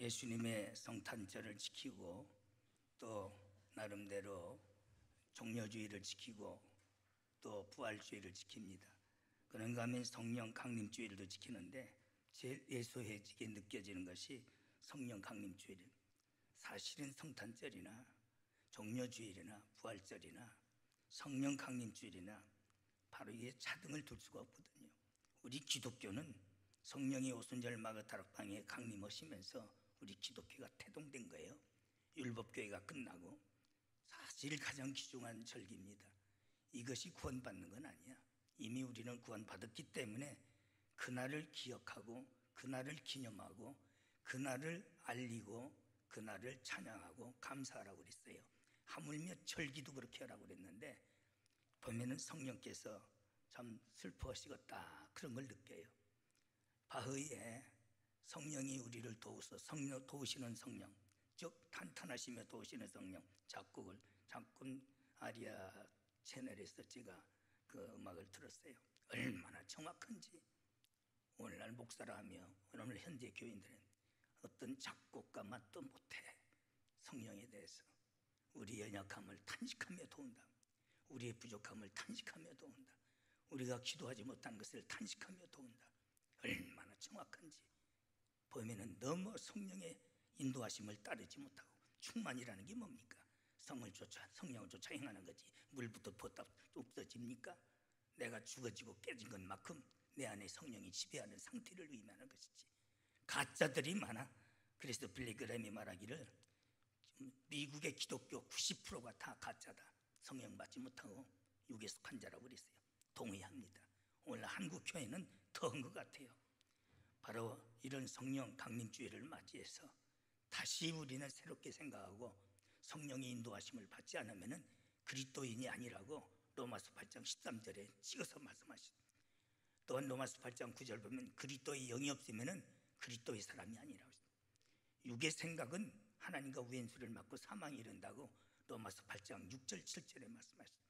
예수님의 성탄절을 지키고 또 나름대로 종려주의를 지키고 또 부활주의를 지킵니다. 그런가 하면 성령 강림주의를 지키는데 제일 예소해지게 느껴지는 것이 성령 강림주의를. 사실은 성탄절이나 종려주일이나 부활절이나 성령 강림주일이나 바로 이에 차등을 둘 수가 없거든요. 우리 기독교는 성령이 오순절 마가다락방에 강림하시면서 우리 기독교가 태동된 거예요. 율법교회가 끝나고 사실 가장 귀중한 절기입니다. 이것이 구원받는 건 아니야. 이미 우리는 구원받았기 때문에 그날을 기억하고 그날을 기념하고 그날을 알리고 그날을 찬양하고 감사하라고 그랬어요. 하물며 절기도 그렇게 하라고 그랬는데 보면은 성령께서 참 슬퍼하시겠다 그런 걸 느껴요. 바흐에 성령이 우리를 도우시는 성령, 즉 탄탄하시며 도우시는 성령 작곡을 장군 아리아 채널에서 제가 그 음악을 들었어요. 얼마나 정확한지. 오늘날 목사라 하며 오늘 현재 교인들은 어떤 작곡가 맛도 못해. 성령에 대해서 우리 연약함을 탄식하며 도운다. 우리의 부족함을 탄식하며 도운다. 우리가 기도하지 못한 것을 탄식하며 도운다. 얼마나 정확한지 보면은 너무 성령의 인도하심을 따르지 못하고, 충만이라는 게 뭡니까? 성령을 쫓아 행하는 거지. 물부터 부었다 없어집니까? 내가 죽어지고 깨진 것만큼 내 안에 성령이 지배하는 상태를 의미하는 것이지. 가짜들이 많아. 그래서 빌리그램이 말하기를 미국의 기독교 90%가 다 가짜다. 성령 받지 못하고 육에 속한 자라고 그랬어요. 동의합니다. 오늘 한국 교회는 더한 것 같아요. 바로 이런 성령 강림주의를 맞이해서 다시 우리는 새롭게 생각하고 성령의 인도하심을 받지 않으면 그리스도인이 아니라고 로마서 8장 13절에 찍어서 말씀하십니다. 또한 로마서 8장 9절 보면 그리스도의 영이 없으면 그리스도의 사람이 아니라고 했습니다. 육의 생각은 하나님과 우연수를 맞고 사망에 이른다고 로마서 8장 6절 7절에 말씀하십니다.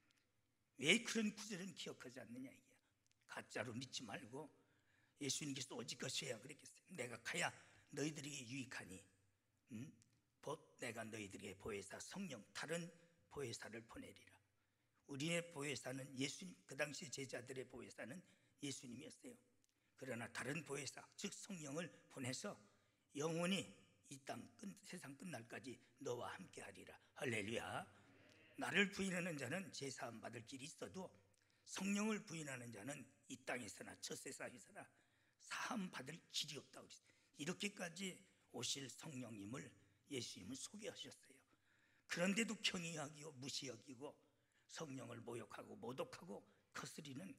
왜 그런 구절은 기억하지 않느냐 이게. 가짜로 믿지 말고 예수님께서 오직 것이야 그랬겠어요. 내가 가야 너희들에게 유익하니 곧 내가 너희들에게 보혜사 성령 다른 보혜사를 보내리라. 우리의 보혜사는 예수님, 그 당시 제자들의 보혜사는 예수님이었어요. 그러나 다른 보혜사 즉 성령을 보내서 영원히 이 땅 세상 끝날까지 너와 함께 하리라. 할렐루야. 나를 부인하는 자는 제사함 받을 길이 있어도 성령을 부인하는 자는 이 땅에서나 저 세상에서나 사함 받을 길이 없다고 그랬어요. 이렇게까지 오실 성령님을 예수님은 소개하셨어요. 그런데도 경외하고 무시여기고 성령을 모욕하고 모독하고 거스리는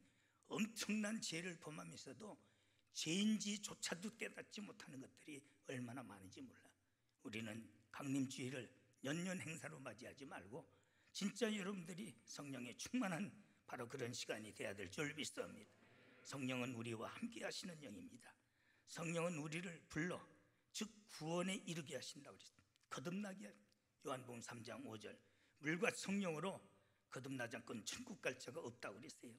엄청난 죄를 범하면서도 죄인지조차도 깨닫지 못하는 것들이 얼마나 많은지 몰라. 우리는 강림주의를 연년 행사로 맞이하지 말고 진짜 여러분들이 성령에 충만한 바로 그런 시간이 돼야 될 줄 믿습니다. 성령은 우리와 함께 하시는 영입니다. 성령은 우리를 불러 즉 구원에 이르게 하신다고 그랬습니다. 거듭나게 합니다. 요한복음 3장 5절 물과 성령으로 거듭나지 않고는 천국 갈 자가 없다고 그랬어요.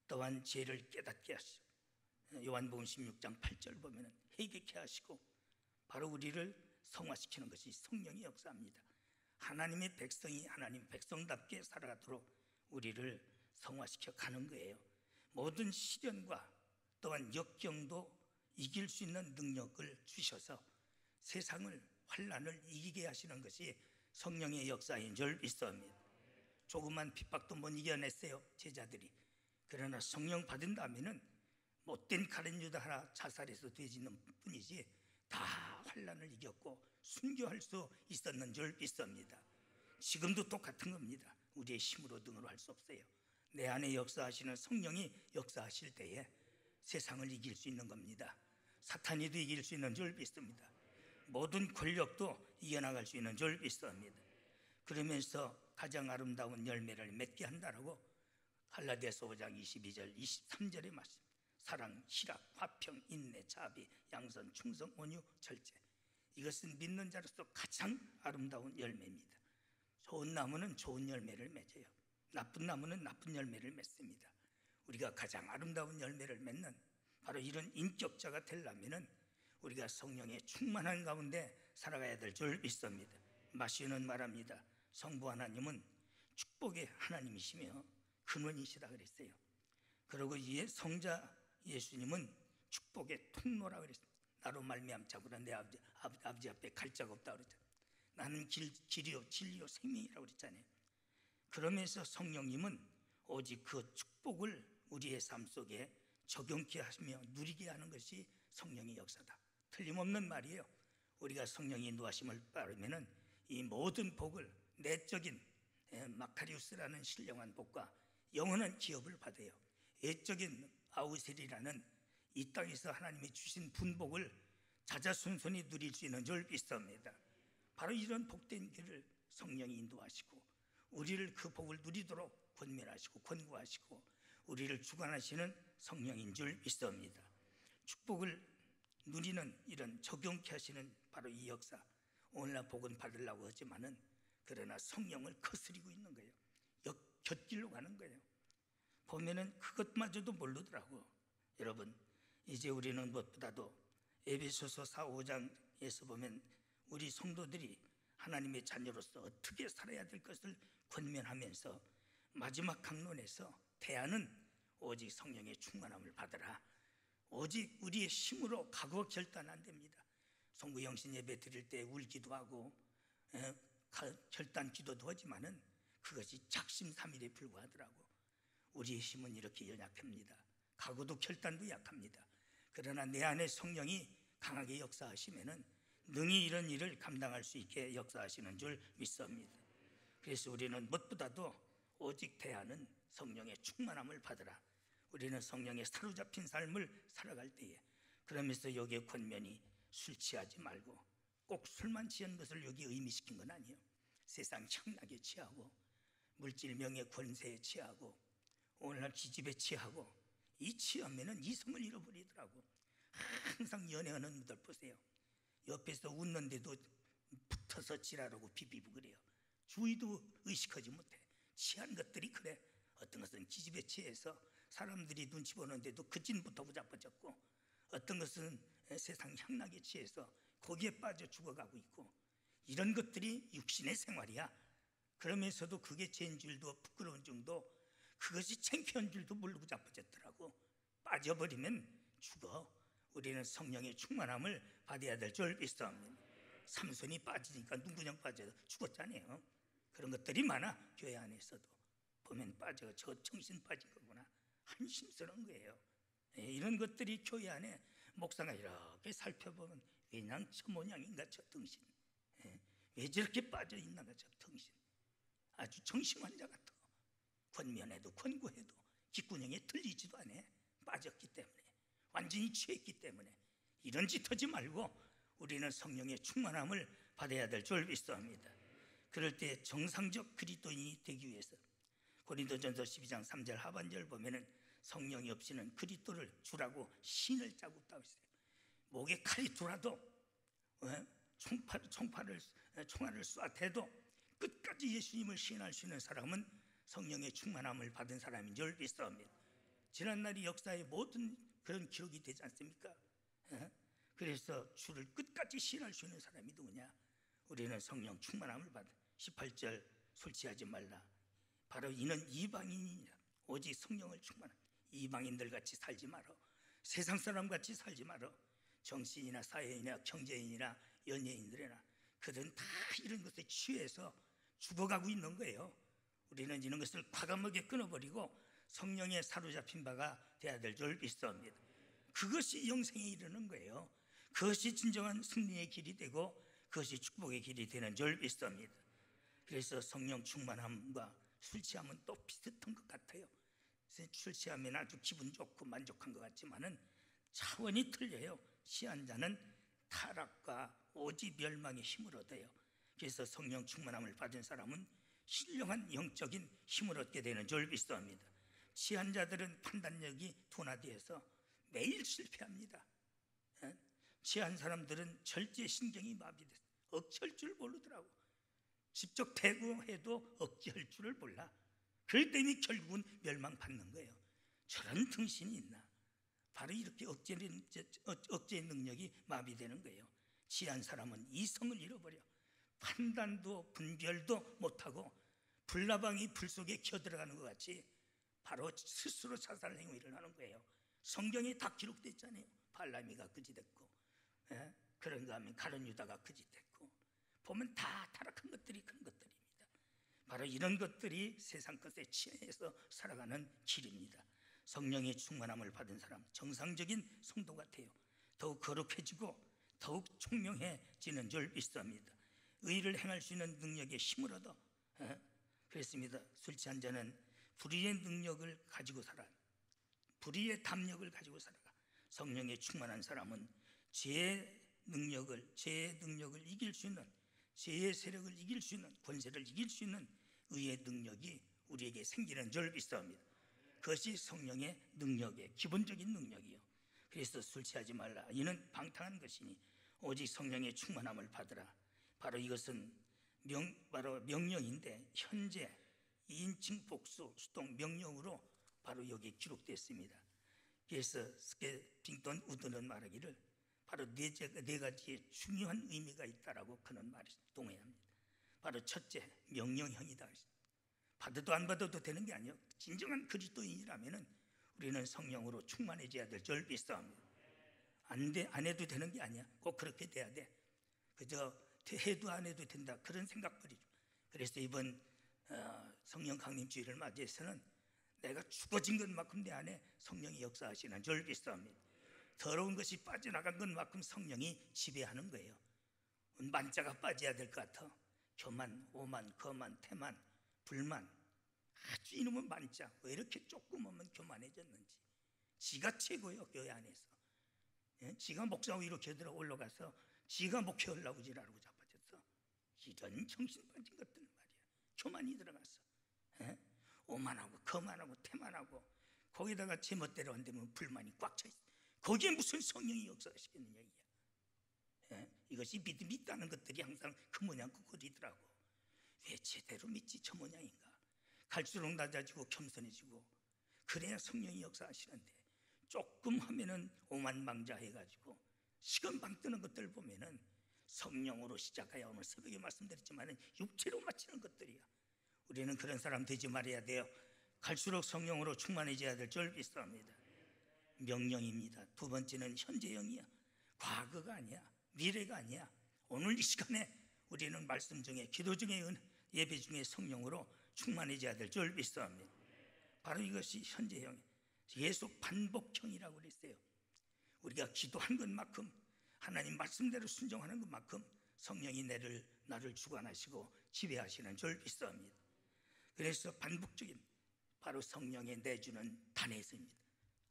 또한 죄를 깨닫게 하시고 요한복음 16장 8절 보면 회개케 하시고 바로 우리를 성화시키는 것이 성령의 역사입니다. 하나님의 백성이 하나님 백성답게 살아가도록 우리를 성화시켜 가는 거예요. 모든 시련과 또한 역경도 이길 수 있는 능력을 주셔서 세상을 환난을 이기게 하시는 것이 성령의 역사인 줄 믿습니다. 조그만 핍박도 못 이겨냈어요 제자들이. 그러나 성령 받은 다음에는 못된 가룟 유다 하나 자살해서 되지는 뿐이지 다 환난을 이겼고 순교할 수 있었는 줄 믿습니다. 지금도 똑같은 겁니다. 우리의 힘으로 능으로 할 수 없어요. 내 안에 역사하시는 성령이 역사하실 때에 세상을 이길 수 있는 겁니다. 사탄이도 이길 수 있는 줄 믿습니다. 모든 권력도 이겨나갈 수 있는 줄 믿습니다. 그러면서 가장 아름다운 열매를 맺게 한다라고 갈라디아서 5장 22절 23절에 말씀. 사랑, 희락, 화평, 인내, 자비, 양선, 충성, 온유, 절제. 이것은 믿는 자로서 가장 아름다운 열매입니다. 좋은 나무는 좋은 열매를 맺어요. 나쁜 나무는 나쁜 열매를 맺습니다. 우리가 가장 아름다운 열매를 맺는 바로 이런 인격자가 되려면 우리가 성령의 충만한 가운데 살아가야 될 줄 믿습니다. 마시오는 말합니다. 성부 하나님은 축복의 하나님이시며 근원이시다 그랬어요. 그리고 성자 예수님은 축복의 통로라 그랬어요. 나로 말미암 자고라 내 아버지 앞에 갈 자가 없다 그랬잖아요. 나는 길이요 진리요 생명이라고 그랬잖아요. 그러면서 성령님은 오직 그 축복을 우리의 삶 속에 적용케 하시며 누리게 하는 것이 성령의 역사다. 틀림없는 말이에요. 우리가 성령의 인도하심을 따르면은 이 모든 복을, 내적인 마카리우스라는 신령한 복과 영원한 기업을 받아요. 외적인 아우셀이라는 이 땅에서 하나님이 주신 분복을 자자손손이 누릴 수 있는 줄 믿습니다. 바로 이런 복된 길을 성령이 인도하시고 우리를 그 복을 누리도록 권면하시고 권고하시고 우리를 주관하시는 성령인 줄 믿습니다. 축복을 누리는 이런 적용케 하시는 바로 이 역사, 오늘날 복은 받으려고 하지만은 그러나 성령을 거스리고 있는 거예요. 곁길로 가는 거예요. 보면은 그것마저도 모르더라고. 여러분, 이제 우리는 무엇보다도 에베소서 4, 5장에서 보면 우리 성도들이 하나님의 자녀로서 어떻게 살아야 될 것을 권면하면서 마지막 강론에서 대안은 오직 성령의 충만함을 받으라. 오직 우리의 힘으로 각오 결단 안 됩니다. 성부 영신 예배 드릴 때 울기도 하고 결단 기도도 하지만은 그것이 작심삼일에 불과하더라고. 우리의 힘은 이렇게 연약합니다. 각오도 결단도 약합니다. 그러나 내 안에 성령이 강하게 역사하시면은 능히 이런 일을 감당할 수 있게 역사하시는 줄 믿습니다. 그래서 우리는 무엇보다도 오직 대안은 성령의 충만함을 받으라. 우리는 성령에 사로잡힌 삶을 살아갈 때에 그러면서 여기에 권면이 술 취하지 말고 꼭 술만 취한 것을 여기 의미시킨 건 아니에요. 세상 향락에 취하고 물질 명예 권세에 취하고 오늘날 기집애 취하고 이 취하면은 이성을 잃어버리더라고. 항상 연애하는 분들 보세요. 옆에서 웃는데도 붙어서 지랄하고 비비고 그래요. 주의도 의식하지 못해. 취한 것들이 그래. 어떤 것은 기집애 취해서 사람들이 눈치 보는데도 그 찐부터 부잡부잡고 어떤 것은 세상 향락에 취해서 거기에 빠져 죽어가고 있고 이런 것들이 육신의 생활이야. 그러면서도 그게 죄인 줄도 부끄러운 줄도 그것이 창피한 줄도 모르고 자빠졌더라고. 빠져버리면 죽어. 우리는 성령의 충만함을 받아야 될 줄 믿습니다. 삼손이 빠지니까 눈구녕 빠져 죽었잖아요. 그런 것들이 많아. 교회 안에서도 보면 빠져 저 정신 빠진 거구나. 한심스러운 거예요. 이런 것들이 교회 안에 목사가 이렇게 살펴보면 그냥 저 모양인가 저 등신, 왜 저렇게 빠져있나가 저 등신. 아주 정신환자 같아. 권면해도 권고해도 귓구녕에 들리지도 않아. 빠졌기 때문에, 완전히 취했기 때문에. 이런 짓 하지 말고 우리는 성령의 충만함을 받아야 될 줄 믿습니다. 그럴 때 정상적 그리스도인이 되기 위해서 고린도전서 12장 3절 하반절 보면은 성령이 없이는 그리스도를 주라고 신을 짜고 있다고 했어요. 목에 칼이 들어도 총알을 쏴대도 끝까지 예수님을 신할 수 있는 사람은 성령의 충만함을 받은 사람인 줄 믿습니다. 지난날의 역사의 모든 그런 기록이 되지 않습니까? 그래서 주를 끝까지 신할 수 있는 사람이 누구냐? 우리는 성령 충만함을 받은 18절 술 취하지 말라. 바로 이는 이방인이니라. 오직 성령을 충만한 이방인들 같이 살지 말어. 세상 사람 같이 살지 말어. 정치인이나 사회인이나 경제인이나 연예인들이나 그들은 다 이런 것에 취해서 죽어가고 있는 거예요. 우리는 이런 것을 과감하게 끊어버리고 성령에 사로잡힌 바가 되어야 될 줄 믿습니다. 그것이 영생에 이르는 거예요. 그것이 진정한 승리의 길이 되고 그것이 축복의 길이 되는 줄 믿습니다. 그래서 성령 충만함과 술 취함은 또 비슷한 것 같아요. 술 취하면 아주 기분 좋고 만족한 것 같지만은 차원이 틀려요. 취한 자는 타락과 오지 멸망의 힘을 얻어요. 그래서 성령 충만함을 받은 사람은 신령한 영적인 힘을 얻게 되는 줄 믿습니다. 취한 자들은 판단력이 둔화되어서 매일 실패합니다. 취한 사람들은 절제신경이 마비돼서 억지할 줄 모르더라고. 직접 대구해도 억지할 줄을 몰라. 그럴 때니 결국은 멸망받는 거예요. 저런 등신이 있나? 바로 이렇게 억제의 능력이 마비되는 거예요. 지한 사람은 이성을 잃어버려 판단도 분별도 못하고 불나방이 불 속에 기어들어가는 것 같이 바로 스스로 자살 행위를 하는 거예요. 성경에 다 기록되어 있잖아요. 발람이가 그지 됐고, 그런가 하면 가룟 유다가 그지 됐고, 보면 다 타락한 것들이 그런 것들입니다. 바로 이런 것들이 세상 것에 취해서 살아가는 길입니다. 성령의 충만함을 받은 사람, 정상적인 성도 같아요. 더욱 거룩해지고 더욱 총명해지는 줄 믿습니다. 의를 행할 수 있는 능력에 힘을 얻어, 그랬습니다. 술 취한 자는 불의의 능력을 가지고 살아, 불의의 담력을 가지고 살아가. 성령에 충만한 사람은 죄의 능력을 이길 수 있는, 죄의 세력을 이길 수 있는, 권세를 이길 수 있는 의의 능력이 우리에게 생기는 줄 믿습니다. 그것이 성령의 능력의 기본적인 능력이요. 그래서 술 취하지 말라, 이는 방탕한 것이니 오직 성령의 충만함을 받으라. 바로 이것은 바로 명령인데, 현재 2인칭 복수 수동 명령으로 바로 여기에 기록됐습니다. 그래서 스케핑돈 우드는 말하기를 바로 네 가지의 중요한 의미가 있다라고 그는 말이 동의합니다. 바로 첫째, 명령형이다. 받아도 안 받아도 되는 게 아니에요. 진정한 그리스도인이라면 우리는 성령으로 충만해져야 될 줄 믿습니다. 안 해도 되는 게 아니야. 꼭 그렇게 돼야 돼. 그저 해도 안 해도 된다, 그런 생각들이죠. 그래서 이번 성령 강림주의를 맞이해서는 내가 죽어진 것만큼 내 안에 성령이 역사하시는 줄 믿습니다. 더러운 것이 빠져나간 것만큼 성령이 지배하는 거예요. 만자가 빠져야 될 것 같아. 교만, 오만, 거만, 태만, 불만, 아주 이놈은 만자. 왜 이렇게 조금 하면 교만해졌는지. 지가 최고예요, 교회 안에서. 지가 목사 위로 겨들어 올라가서 지가 목회하려고 지라고 자빠졌어. 이런 정신 빠진 것들 말이야. 교만이 들어갔어. 오만하고 거만하고 태만하고, 거기다가 제멋대로 한다면 불만이 꽉 차 있어. 거기에 무슨 성령이 역사하시겠느냐 이게. 이것이 믿음이 있다는 것들이 항상 그 모양 그 꼴이더라고. 왜 제대로 믿지 저 모양인가. 갈수록 낮아지고 겸손해지고, 그래야 성령이 역사하시는데 조금 하면은 오만망자 해가지고 시건방 뜨는 것들 보면은 성령으로 시작하여 오늘 새벽에 말씀드렸지만은 육체로 마치는 것들이야. 우리는 그런 사람 되지 말아야 돼요. 갈수록 성령으로 충만해져야 될 줄 믿습니다. 명령입니다. 두 번째는 현재형이야. 과거가 아니야, 미래가 아니야. 오늘 이 시간에 우리는 말씀 중에, 기도 중에, 예배 중에 성령으로 충만해져야 될 줄 믿습니다. 바로 이것이 현재형, 계속 반복형이라고 그랬어요. 우리가 기도한 것만큼, 하나님 말씀대로 순종하는 것만큼 성령이 나를 주관하시고 지배하시는 줄 믿습니다. 그래서 반복적인, 바로 성령의 내주는 단에서입니다.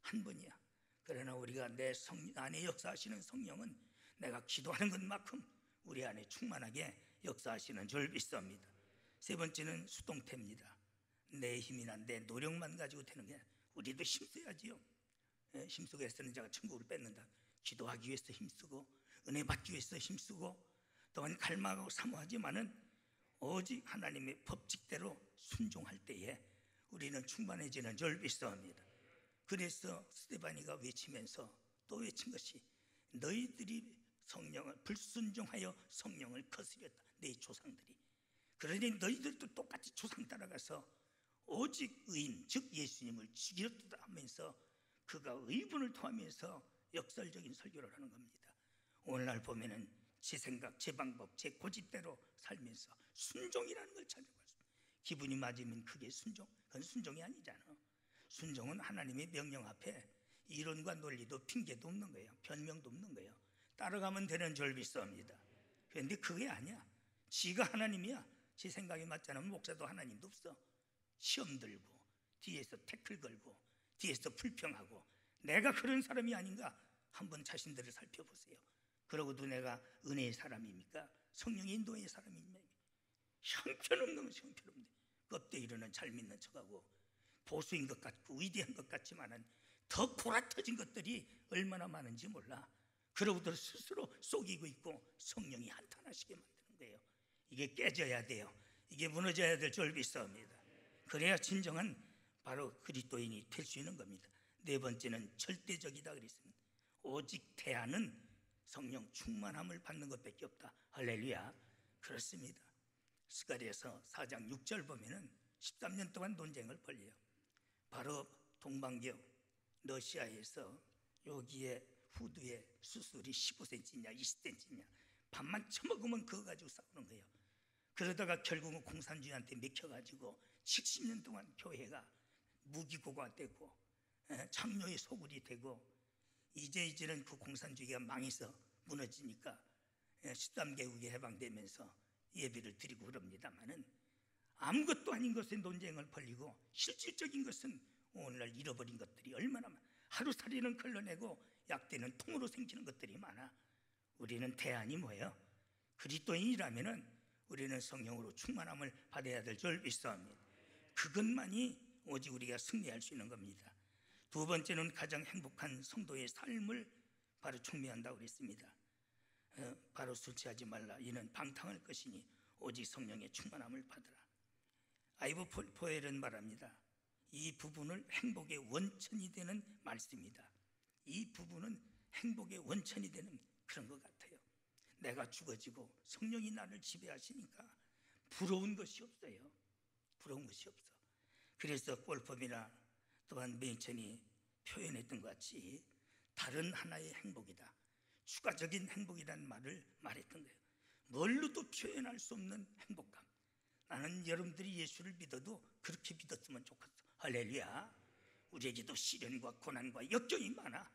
한 분이야. 그러나 우리가 내 안에 역사하시는 성령은 내가 기도하는 것만큼 우리 안에 충만하게 역사하시는 줄 믿습니다. 세 번째는 수동태입니다. 내 힘이나 내 노력만 가지고 되는 게 아니라 우리도 힘써야지요. 힘쓰고 애쓰는 자가 천국을 뺏는다. 기도하기 위해서 힘쓰고, 은혜 받기 위해서 힘쓰고, 또한 갈망하고 사모하지만은 오직 하나님의 법칙대로 순종할 때에 우리는 충만해지는 줄 믿습니다. 그래서 스데반이가 외치면서 또 외친 것이, 너희들이 성령을 불순종하여 성령을 거스렸다, 내 조상들이. 그러니 너희들도 똑같이 조상 따라가서 오직 의인, 즉 예수님을 죽이었다 하면서 그가 의분을 토하면서 역설적인 설교를 하는 겁니다. 오늘날 보면은 제 생각, 제 방법, 제 고집대로 살면서 순종이라는 걸 찾아봤습니다. 기분이 맞으면 그게 순종? 그건 순종이 아니잖아. 순종은 하나님의 명령 앞에 이론과 논리도 핑계도 없는 거예요. 변명도 없는 거예요. 따라가면 되는 줄 믿습니다. 그런데 그게 아니야. 지가 하나님이야. 제 생각이 맞지 않으면 목사도 하나님도 없어. 시험 들고, 뒤에서 태클 걸고, 뒤에서 불평하고, 내가 그런 사람이 아닌가 한번 자신들을 살펴보세요. 그러고도 내가 은혜의 사람입니까? 성령의 인도의 사람입니까? 형편없는 것이 형편없네. 껍데기로는 잘 믿는 척하고 보수인 것 같고 위대한 것 같지만은 더 골아터진 것들이 얼마나 많은지 몰라. 그러고도 스스로 속이고 있고 성령이 한탄하시게 만드는 거예요. 이게 깨져야 돼요. 이게 무너져야 될 줄 믿습니다. 그래야 진정한 바로 그리스도인이 될 수 있는 겁니다. 네 번째는 절대적이다 그랬습니다. 오직 대안은 성령 충만함을 받는 것밖에 없다. 할렐루야. 그렇습니다. 스가랴서 4장 6절 보면은 13년 동안 논쟁을 벌여요. 바로 동방교 러시아에서 여기에 후드에 수술이 15cm냐 20cm냐 밥만 처먹으면 그거 가지고 싸우는 거예요. 그러다가 결국은 공산주의한테 맥혀가지고 70년 동안 교회가 무기고가 되고 창녀의 소굴이 되고 이제는 그 공산주의가 망해서 무너지니까 13개국이 해방되면서 예배를 드리고 그럽니다마는 아무것도 아닌 것에 논쟁을 벌이고 실질적인 것은 오늘날 잃어버린 것들이 얼마나 많아. 하루살이는 걸러내고 약대는 통으로 생기는 것들이 많아. 우리는 대안이 뭐예요? 그리스도인이라면은 우리는 성령으로 충만함을 받아야 될 줄 믿사옵니다. 그것만이 오직 우리가 승리할 수 있는 겁니다. 두 번째는 가장 행복한 성도의 삶을 바로 총미한다고 그랬습니다. 바로 술 취하지 말라. 이는 방탕할 것이니 오직 성령의 충만함을 받으라. 아이브 포엘은 말합니다. 이 부분을 행복의 원천이 되는 말씀이다. 이 부분은 행복의 원천이 되는 그런 것 같아요. 내가 죽어지고 성령이 나를 지배하시니까 부러운 것이 없어요. 부러운 것이 없어. 그래서 폴법이나 또한 메이천이 표현했던 것 같이 다른 하나의 행복이다. 추가적인 행복이라는 말을 말했던 거예요. 뭘로도 표현할 수 없는 행복감. 나는 여러분들이 예수를 믿어도 그렇게 믿었으면 좋겠어. 할렐루야. 우리에게도 시련과 고난과 역경이 많아.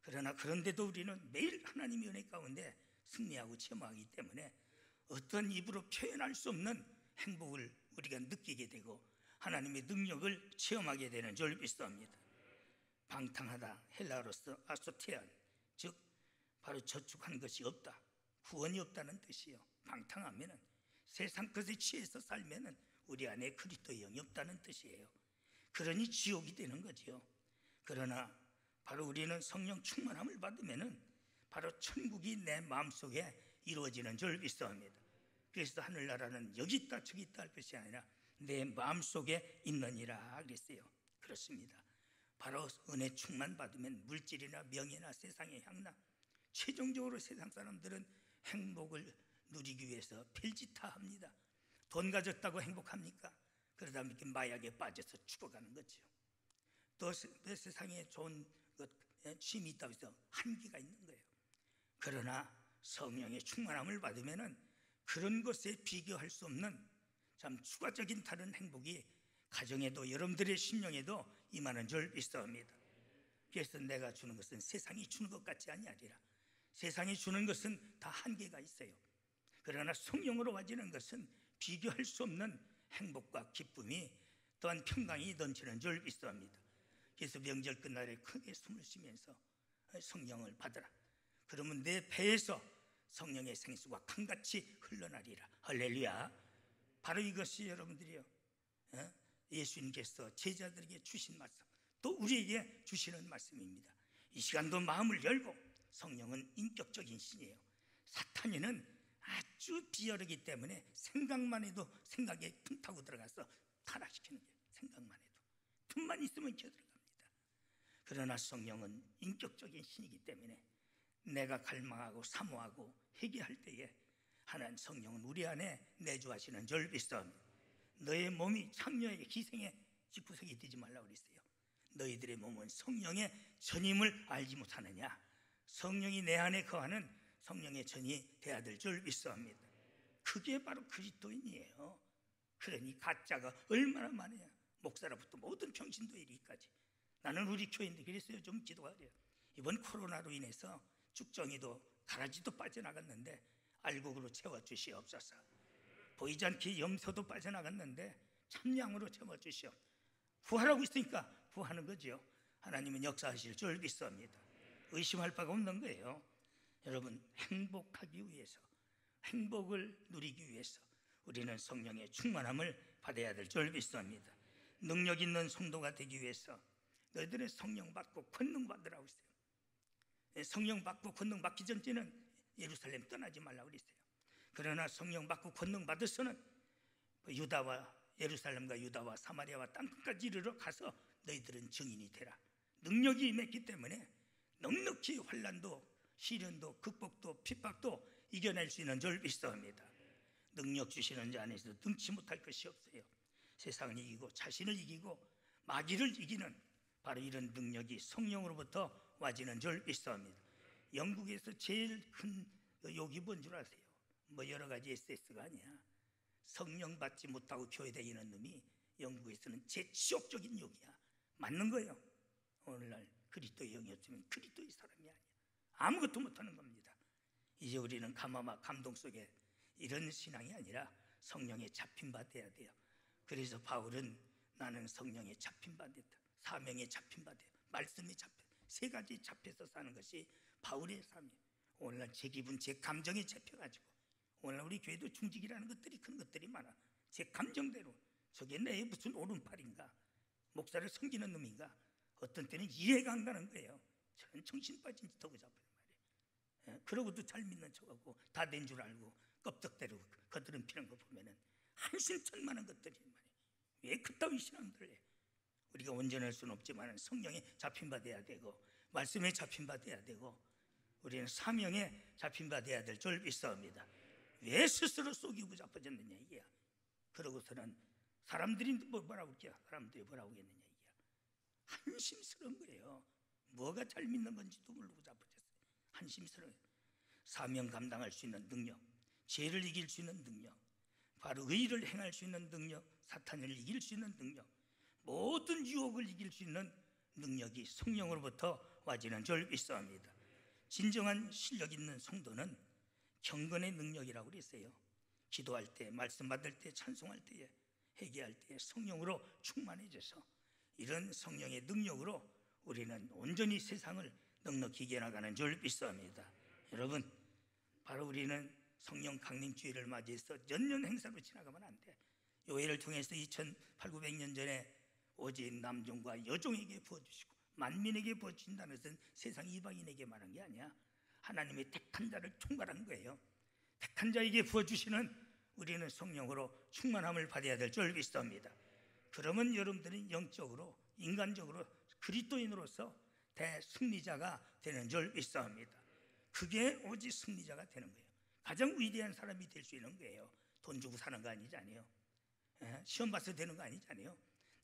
그러나 그런데도 우리는 매일 하나님의 은혜 가운데 승리하고 체험하기 때문에 어떤 입으로 표현할 수 없는 행복을 우리가 느끼게 되고 하나님의 능력을 체험하게 되는 줄 믿습니다. 방탕하다, 헬라어로서 아소테안, 즉 바로 저축한 것이 없다, 구원이 없다는 뜻이요. 방탕하면은 세상 것에 취해서 살면은 우리 안에 그리스도의 영이 없다는 뜻이에요. 그러니 지옥이 되는 거죠. 그러나 바로 우리는 성령 충만함을 받으면은 바로 천국이 내 마음속에 이루어지는 줄 믿습니다. 그래서 하늘나라는 여기 있다 저기 있다 할 것이 아니라 내 마음속에 있느니라 그랬어요. 그렇습니다. 바로 은혜 충만 받으면 물질이나 명예나 세상의 향락, 최종적으로 세상 사람들은 행복을 누리기 위해서 필지타합니다. 돈 가졌다고 행복합니까? 그러다 보니까 마약에 빠져서 죽어가는 거죠. 또 세상에 좋은 취미 있다고 해서 한계가 있는 거예요. 그러나 성령의 충만함을 받으면은 그런 것에 비교할 수 없는 참 추가적인 다른 행복이 가정에도 여러분들의 심령에도 임하는 줄 믿습니다. 그래서 내가 주는 것은 세상이 주는 것 같지 아니하리라. 세상이 주는 것은 다 한계가 있어요. 그러나 성령으로 와지는 것은 비교할 수 없는 행복과 기쁨이 또한 평강이 넘치는 줄 믿습니다. 그래서 명절 끝날에 크게 숨을 쉬면서 성령을 받으라. 그러면 내 배에서 성령의 생수가 강같이 흘러나리라. 할렐루야. 바로 이것이 여러분들이요, 예수님께서 제자들에게 주신 말씀, 또 우리에게 주시는 말씀입니다. 이 시간도 마음을 열고, 성령은 인격적인 신이에요. 사탄이는 아주 비열하기 때문에 생각만 해도 생각에 틈 타고 들어가서 타락시키는 거예요. 생각만 해도 틈만 있으면 기어들어갑니다. 그러나 성령은 인격적인 신이기 때문에 내가 갈망하고 사모하고 회개할 때에 하나님 성령은 우리 안에 내주하시는 줄 믿습니다. 너의 몸이 창녀의 희생의 집구석이 되지 말라고 그랬어요. 너희들의 몸은 성령의 전임을 알지 못하느냐. 성령이 내 안에 거하는 성령의 전이 되어야 될 줄 믿습니다. 그게 바로 그리스도인이에요. 그러니 가짜가 얼마나 많아요. 목사로부터 모든 평신도 이르기까지. 나는 우리 교인들 그래서 요즘 기도가 그래요. 이번 코로나로 인해서 쭉정이도 가라지도 빠져나갔는데 알곡으로 채워주시옵소서. 보이지 않게 염소도 빠져나갔는데 참양으로 채워주시오. 구하라고 있으니까 구하는 거죠. 하나님은 역사하실 줄 믿습니다. 의심할 바가 없는 거예요. 여러분, 행복하기 위해서, 행복을 누리기 위해서 우리는 성령의 충만함을 받아야 될 줄 믿습니다. 능력 있는 성도가 되기 위해서 너희들은 성령 받고 권능 받으라고 했어요. 성령 받고 권능 받기 전에는 예루살렘 떠나지 말라고 그랬어요. 그러나 성령 받고 권능 받아서는 유다와 예루살렘과 유다와 사마리아와 땅끝까지 이르러 가서 너희들은 증인이 되라. 능력이 임했기 때문에 넉넉히 환난도 시련도 극복도 핍박도 이겨낼 수 있는 줄 믿습니다. 능력 주시는 자 안에서 등치 못할 것이 없어요. 세상을 이기고 자신을 이기고 마귀를 이기는 바로 이런 능력이 성령으로부터 와지는 줄 믿습니다. 영국에서 제일 큰 욕이 뭔 줄 아세요? 뭐 여러 가지 SS가 아니야. 성령 받지 못하고 교회 다니는 놈이 영국에서는 제치욕적인 욕이야. 맞는 거예요. 오늘날 그리스도의 영이 없으면 그리스도의 사람이 아니야. 아무것도 못하는 겁니다. 이제 우리는 감화와 감동 속에 이런 신앙이 아니라 성령에 잡힌 바 돼야 돼요. 그래서 바울은 나는 성령에 잡힌 바 됐다, 사명에 잡힌 바 돼요, 말씀에 잡혀, 세 가지 잡혀서 사는 것이 바울의 삶이에요. 오늘날 제 기분, 제 감정에 잡혀가지고 오늘날 우리 교회도 중직이라는 것들이 큰 것들이 많아. 제 감정대로 저게 내 무슨 오른팔인가, 목사를 섬기는 놈인가, 어떤 때는 이해가 안 가는 거예요. 저는 정신 빠진 짓 하고 잡아요 말이에요. 그러고도 잘 믿는 척하고 다 된 줄 알고 껍데기대로 거드름 피는 거 보면은 한심천만한 것들이 말이에요. 왜 그따위 신앙들을 해? 우리가 온전할 수는 없지만 성령에 잡힌 바 돼야 되고 말씀에 잡힌 바 돼야 되고 우리는 사명에 잡힌 바 돼야 될 줄 믿습니다. 왜 스스로 속이고 자빠졌느냐 이게야. 그러고서는 사람들이 뭐라고 할게요? 사람들이 뭐라고 했느냐 이게야. 한심스러운 거예요. 뭐가 잘 믿는 건지도 모르고 자빠졌어요. 한심스러워요. 사명 감당할 수 있는 능력, 죄를 이길 수 있는 능력, 바로 의를 행할 수 있는 능력, 사탄을 이길 수 있는 능력, 모든 유혹을 이길 수 있는 능력이 성령으로부터 와지는 줄 믿습니다. 진정한 실력 있는 성도는 경건의 능력이라고 그랬어요. 기도할 때, 말씀 받을 때, 찬송할 때에, 회개할 때에 성령으로 충만해져서 이런 성령의 능력으로 우리는 온전히 세상을 넉넉히 이겨나가는 줄 믿습니다. 여러분, 바로 우리는 성령 강림주의를 맞이해서 연년 행사로 지나가면 안 돼. 교회를 통해서 2800~900년 전에 오직 남종과 여종에게 부어주시고 만민에게 부어주신다는 것은 세상 이방인에게 말한 게 아니야. 하나님의 택한 자를 총괄한 거예요. 택한 자에게 부어주시는 우리는 성령으로 충만함을 받아야 될 줄 믿습니다. 그러면 여러분들은 영적으로, 인간적으로 그리스도인으로서 대승리자가 되는 줄 믿습니다. 그게 오직 승리자가 되는 거예요. 가장 위대한 사람이 될 수 있는 거예요. 돈 주고 사는 거 아니잖아요. 시험 봐서 되는 거 아니잖아요.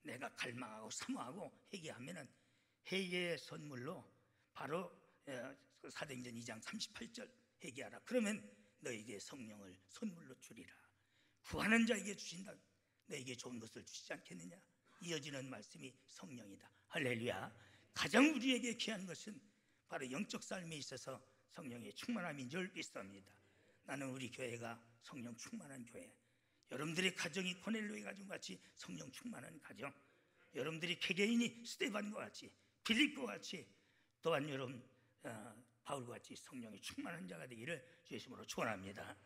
내가 갈망하고 사모하고 회개하면은 회개의 선물로 바로 사도행전 2장 38절 회개하라. 그러면 너에게 성령을 선물로 주리라. 구하는 자에게 주신다. 너에게 좋은 것을 주시지 않겠느냐. 이어지는 말씀이 성령이다. 할렐루야. 가장 우리에게 귀한 것은 바로 영적 삶에 있어서 성령의 충만함인 줄 믿습니다. 나는 우리 교회가 성령 충만한 교회, 여러분들의 가정이 고넬료의 가정과 같이 성령 충만한 가정, 여러분들이 개개인이 스데반과 같이, 빌립과 같이, 또한 여러분 바울과 같이 성령이 충만한 자가 되기를 주의 이름으로 축원합니다.